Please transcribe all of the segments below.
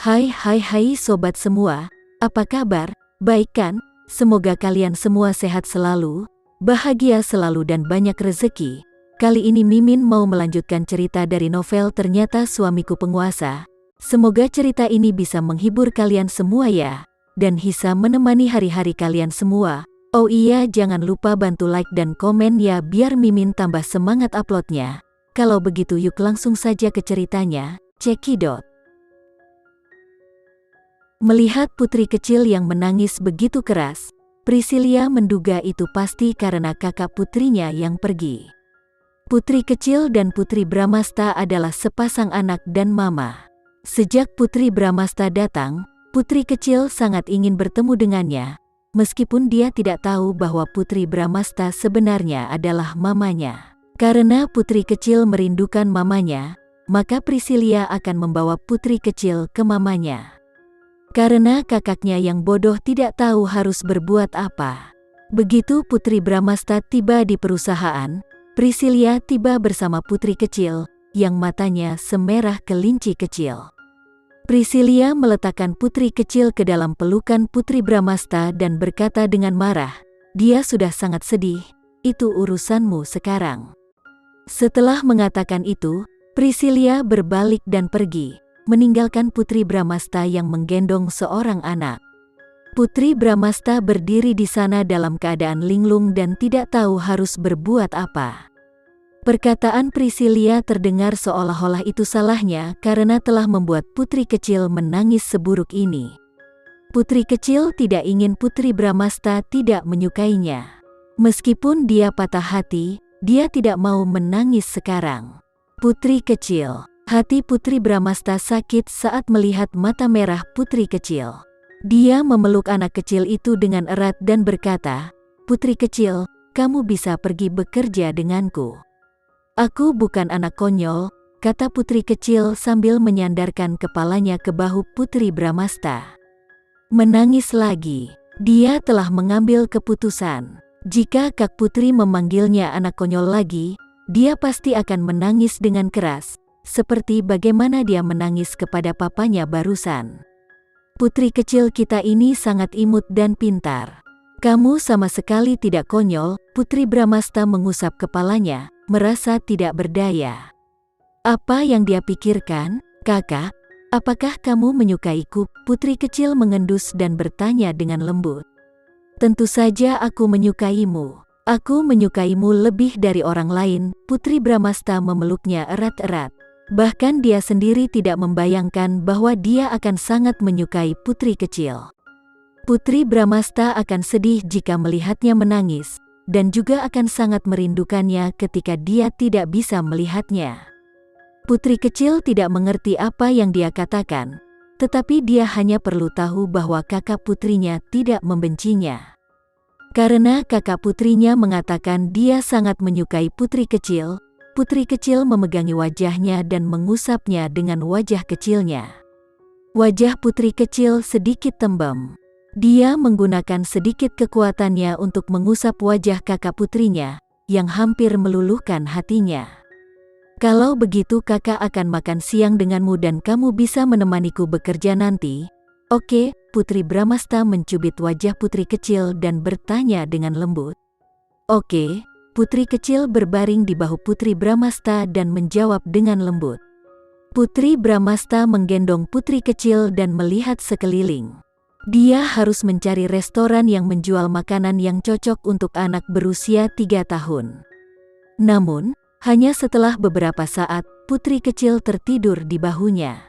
Hai sobat semua, apa kabar? Baik kan? Semoga kalian semua sehat selalu, bahagia selalu dan banyak rezeki. Kali ini Mimin mau melanjutkan cerita dari novel Ternyata Suamiku Penguasa. Semoga cerita ini bisa menghibur kalian semua ya, dan bisa menemani hari-hari kalian semua. Oh iya, jangan lupa bantu like dan komen ya biar Mimin tambah semangat uploadnya. Kalau begitu yuk langsung saja ke ceritanya, cekidot. Melihat putri kecil yang menangis begitu keras, Priscilia menduga itu pasti karena kakak putrinya yang pergi. Putri kecil dan Putri Bramasta adalah sepasang anak dan mama. Sejak Putri Bramasta datang, putri kecil sangat ingin bertemu dengannya, meskipun dia tidak tahu bahwa Putri Bramasta sebenarnya adalah mamanya. Karena putri kecil merindukan mamanya, maka Priscilia akan membawa putri kecil ke mamanya. Karena kakaknya yang bodoh tidak tahu harus berbuat apa. Begitu Putri Bramasta tiba di perusahaan, Priscilia tiba bersama putri kecil, yang matanya semerah kelinci kecil. Priscilia meletakkan putri kecil ke dalam pelukan Putri Bramasta dan berkata dengan marah, "Dia sudah sangat sedih, itu urusanmu sekarang." Setelah mengatakan itu, Priscilia berbalik dan pergi, meninggalkan Putri Bramasta yang menggendong seorang anak. Putri Bramasta berdiri di sana dalam keadaan linglung dan tidak tahu harus berbuat apa. Perkataan Priscilia terdengar seolah-olah itu salahnya karena telah membuat putri kecil menangis seburuk ini. Putri kecil tidak ingin Putri Bramasta tidak menyukainya. Meskipun dia patah hati, dia tidak mau menangis sekarang. Putri kecil. Hati Putri Bramasta sakit saat melihat mata merah putri kecil. Dia memeluk anak kecil itu dengan erat dan berkata, "Putri kecil, kamu bisa pergi bekerja denganku." "Aku bukan anak konyol," kata putri kecil sambil menyandarkan kepalanya ke bahu Putri Bramasta. Menangis lagi. Dia telah mengambil keputusan. Jika Kak Putri memanggilnya anak konyol lagi, dia pasti akan menangis dengan keras. Seperti bagaimana dia menangis kepada papanya barusan. "Putri kecil kita ini sangat imut dan pintar. Kamu sama sekali tidak konyol." Putri Bramasta mengusap kepalanya, merasa tidak berdaya. Apa yang dia pikirkan? "Kakak, apakah kamu menyukaiku?" Putri kecil mengendus dan bertanya dengan lembut. "Tentu saja aku menyukaimu. Aku menyukaimu lebih dari orang lain." Putri Bramasta memeluknya erat-erat. Bahkan dia sendiri tidak membayangkan bahwa dia akan sangat menyukai putri kecil. Putri Bramasta akan sedih jika melihatnya menangis, dan juga akan sangat merindukannya ketika dia tidak bisa melihatnya. Putri kecil tidak mengerti apa yang dia katakan, tetapi dia hanya perlu tahu bahwa kakak putrinya tidak membencinya. Karena kakak putrinya mengatakan dia sangat menyukai putri kecil, putri kecil memegangi wajahnya dan mengusapnya dengan wajah kecilnya. Wajah putri kecil sedikit tembam. Dia menggunakan sedikit kekuatannya untuk mengusap wajah kakak putrinya, yang hampir meluluhkan hatinya. "Kalau begitu kakak akan makan siang denganmu dan kamu bisa menemaniku bekerja nanti." "Oke." Putri Bramasta mencubit wajah putri kecil dan bertanya dengan lembut. "Oke." Putri kecil berbaring di bahu Putri Bramasta dan menjawab dengan lembut. Putri Bramasta menggendong putri kecil dan melihat sekeliling. Dia harus mencari restoran yang menjual makanan yang cocok untuk anak berusia 3 tahun. Namun, hanya setelah beberapa saat, putri kecil tertidur di bahunya.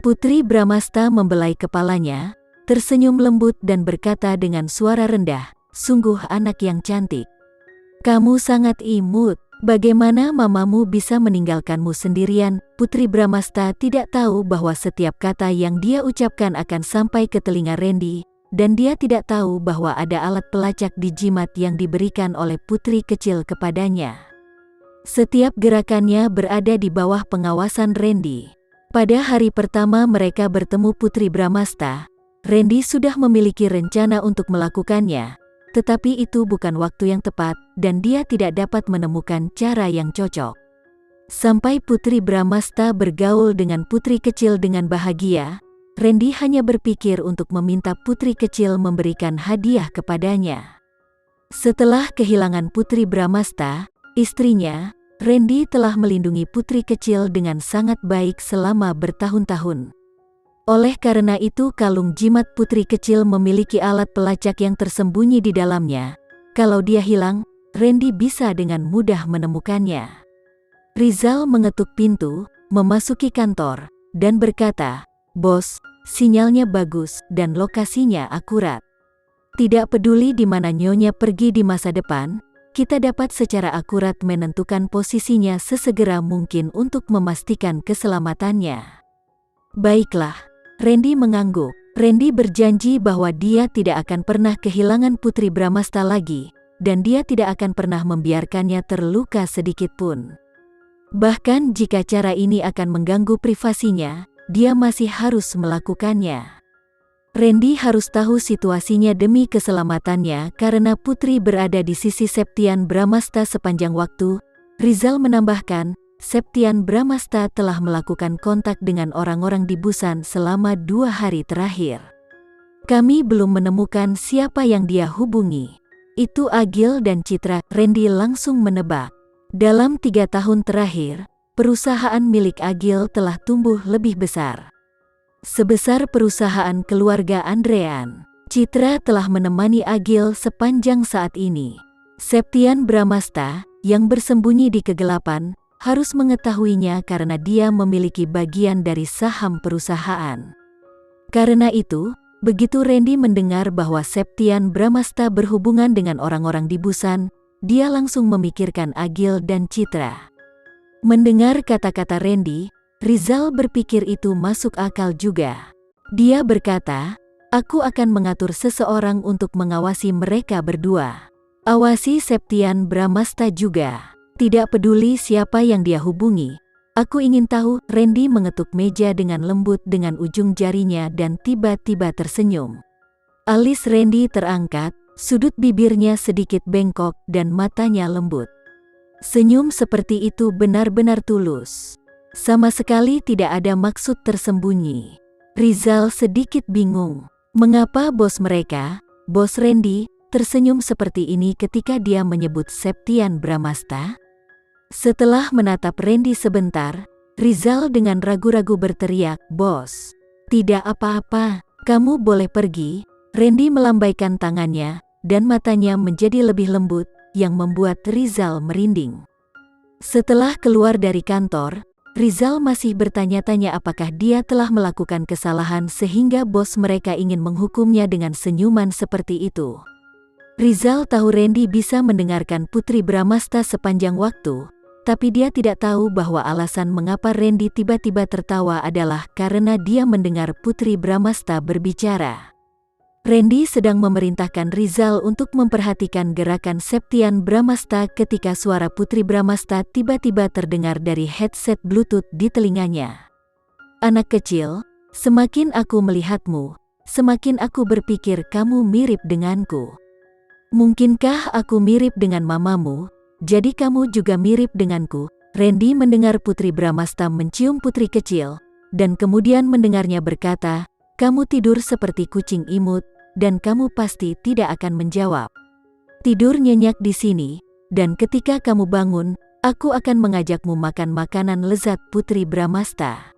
Putri Bramasta membelai kepalanya, tersenyum lembut dan berkata dengan suara rendah, "Sungguh anak yang cantik. Kamu sangat imut. Bagaimana mamamu bisa meninggalkanmu sendirian?" Putri Bramasta tidak tahu bahwa setiap kata yang dia ucapkan akan sampai ke telinga Randy, dan dia tidak tahu bahwa ada alat pelacak di jimat yang diberikan oleh putri kecil kepadanya. Setiap gerakannya berada di bawah pengawasan Randy. Pada hari pertama mereka bertemu Putri Bramasta, Randy sudah memiliki rencana untuk melakukannya. Tetapi itu bukan waktu yang tepat, dan dia tidak dapat menemukan cara yang cocok. Sampai Putri Bramasta bergaul dengan putri kecil dengan bahagia, Randy hanya berpikir untuk meminta putri kecil memberikan hadiah kepadanya. Setelah kehilangan Putri Bramasta, istrinya, Randy telah melindungi putri kecil dengan sangat baik selama bertahun-tahun. Oleh karena itu kalung jimat putri kecil memiliki alat pelacak yang tersembunyi di dalamnya. Kalau dia hilang, Randy bisa dengan mudah menemukannya. Rizal mengetuk pintu, memasuki kantor, dan berkata, "Bos, sinyalnya bagus dan lokasinya akurat. Tidak peduli di mana Nyonya pergi di masa depan, kita dapat secara akurat menentukan posisinya sesegera mungkin untuk memastikan keselamatannya." Baiklah, Randy mengangguk. Randy berjanji bahwa dia tidak akan pernah kehilangan Putri Bramasta lagi, dan dia tidak akan pernah membiarkannya terluka sedikit pun. Bahkan jika cara ini akan mengganggu privasinya, dia masih harus melakukannya. Randy harus tahu situasinya demi keselamatannya karena putri berada di sisi Septian Bramasta sepanjang waktu. Rizal menambahkan, Septian Bramasta telah melakukan kontak dengan orang-orang di Busan selama 2 hari terakhir. Kami belum menemukan siapa yang dia hubungi. Itu Agil dan Citra. Randy langsung menebak. Dalam 3 tahun terakhir, perusahaan milik Agil telah tumbuh lebih besar. Sebesar perusahaan keluarga Andrean. Citra telah menemani Agil sepanjang saat ini. Septian Bramasta, yang bersembunyi di kegelapan, harus mengetahuinya karena dia memiliki bagian dari saham perusahaan. Karena itu, begitu Randy mendengar bahwa Septian Bramasta berhubungan dengan orang-orang di Busan, dia langsung memikirkan Agil dan Citra. Mendengar kata-kata Randy, Rizal berpikir itu masuk akal juga. Dia berkata, "Aku akan mengatur seseorang untuk mengawasi mereka berdua. Awasi Septian Bramasta juga. Tidak peduli siapa yang dia hubungi. Aku ingin tahu." Randy mengetuk meja dengan lembut dengan ujung jarinya dan tiba-tiba tersenyum. Alis Randy terangkat, sudut bibirnya sedikit bengkok dan matanya lembut. Senyum seperti itu benar-benar tulus. Sama sekali tidak ada maksud tersembunyi. Rizal sedikit bingung. Mengapa bos mereka, bos Randy, tersenyum seperti ini ketika dia menyebut Septian Bramasta? Setelah menatap Randy sebentar, Rizal dengan ragu-ragu berteriak, "Bos, tidak apa-apa, kamu boleh pergi." Randy melambaikan tangannya, dan matanya menjadi lebih lembut, yang membuat Rizal merinding. Setelah keluar dari kantor, Rizal masih bertanya-tanya apakah dia telah melakukan kesalahan sehingga bos mereka ingin menghukumnya dengan senyuman seperti itu. Rizal tahu Randy bisa mendengarkan Putri Bramasta sepanjang waktu, tapi dia tidak tahu bahwa alasan mengapa Randy tiba-tiba tertawa adalah karena dia mendengar Putri Bramasta berbicara. Randy sedang memerintahkan Rizal untuk memperhatikan gerakan Septian Bramasta ketika suara Putri Bramasta tiba-tiba terdengar dari headset Bluetooth di telinganya. "Anak kecil, semakin aku melihatmu, semakin aku berpikir kamu mirip denganku. Mungkinkah aku mirip dengan mamamu? Jadi kamu juga mirip denganku." Randy mendengar Putri Bramasta mencium putri kecil, dan kemudian mendengarnya berkata, "Kamu tidur seperti kucing imut, dan kamu pasti tidak akan menjawab. Tidur nyenyak di sini, dan ketika kamu bangun, aku akan mengajakmu makan makanan lezat." Putri Bramasta.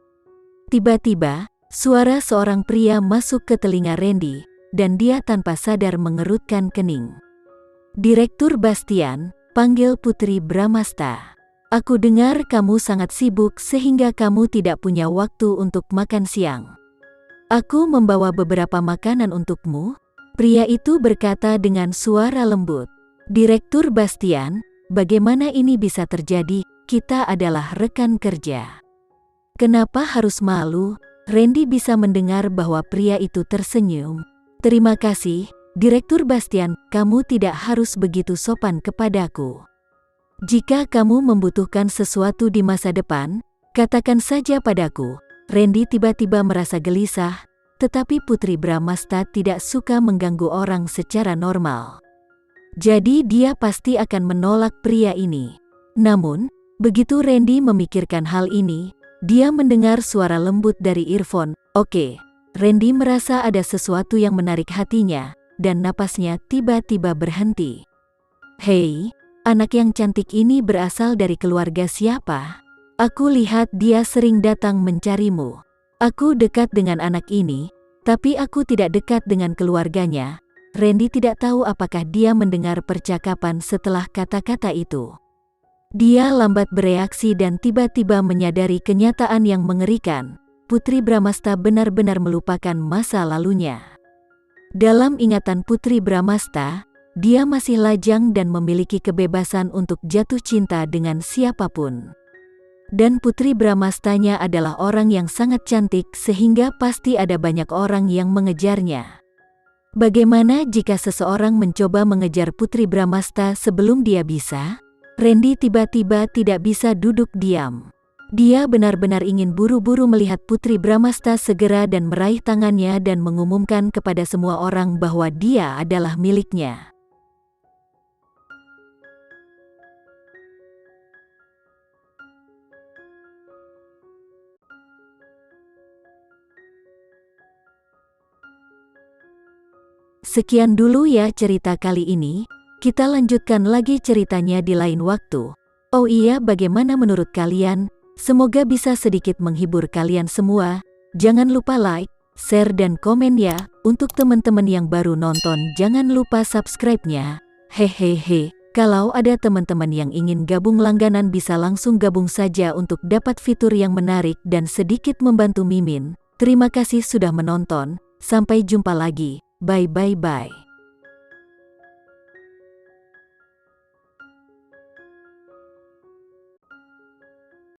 Tiba-tiba, suara seorang pria masuk ke telinga Randy, dan dia tanpa sadar mengerutkan kening. "Direktur Bastian, panggil Putri Bramasta. Aku dengar kamu sangat sibuk sehingga kamu tidak punya waktu untuk makan siang. Aku membawa beberapa makanan untukmu." Pria itu berkata dengan suara lembut. "Direktur Bastian, bagaimana ini bisa terjadi? Kita adalah rekan kerja." Kenapa harus malu? Randy bisa mendengar bahwa pria itu tersenyum. "Terima kasih, Direktur Bastian, kamu tidak harus begitu sopan kepadaku. Jika kamu membutuhkan sesuatu di masa depan, katakan saja padaku." Randy tiba-tiba merasa gelisah, tetapi Putri Bramasta tidak suka mengganggu orang secara normal. Jadi dia pasti akan menolak pria ini. Namun, begitu Randy memikirkan hal ini, dia mendengar suara lembut dari earphone. "Oke, Randy merasa ada sesuatu yang menarik hatinya, dan napasnya tiba-tiba berhenti. "Hei, anak yang cantik ini berasal dari keluarga siapa? Aku lihat dia sering datang mencarimu." "Aku dekat dengan anak ini, tapi aku tidak dekat dengan keluarganya." Randy tidak tahu apakah dia mendengar percakapan setelah kata-kata itu. Dia lambat bereaksi dan tiba-tiba menyadari kenyataan yang mengerikan. Putri Bramasta benar-benar melupakan masa lalunya. Dalam ingatan Putri Bramasta, dia masih lajang dan memiliki kebebasan untuk jatuh cinta dengan siapapun. Dan Putri Bramastanya adalah orang yang sangat cantik sehingga pasti ada banyak orang yang mengejarnya. Bagaimana jika seseorang mencoba mengejar Putri Bramasta sebelum dia bisa? Randy tiba-tiba tidak bisa duduk diam. Dia benar-benar ingin buru-buru melihat Putri Bramasta segera dan meraih tangannya dan mengumumkan kepada semua orang bahwa dia adalah miliknya. Sekian dulu ya cerita kali ini, kita lanjutkan lagi ceritanya di lain waktu. Oh iya, bagaimana menurut kalian? Semoga bisa sedikit menghibur kalian semua. Jangan lupa like, share dan komen ya. Untuk teman-teman yang baru nonton jangan lupa subscribe-nya. Hehehe, kalau ada teman-teman yang ingin gabung langganan bisa langsung gabung saja untuk dapat fitur yang menarik dan sedikit membantu Mimin. Terima kasih sudah menonton, sampai jumpa lagi. Bye bye bye.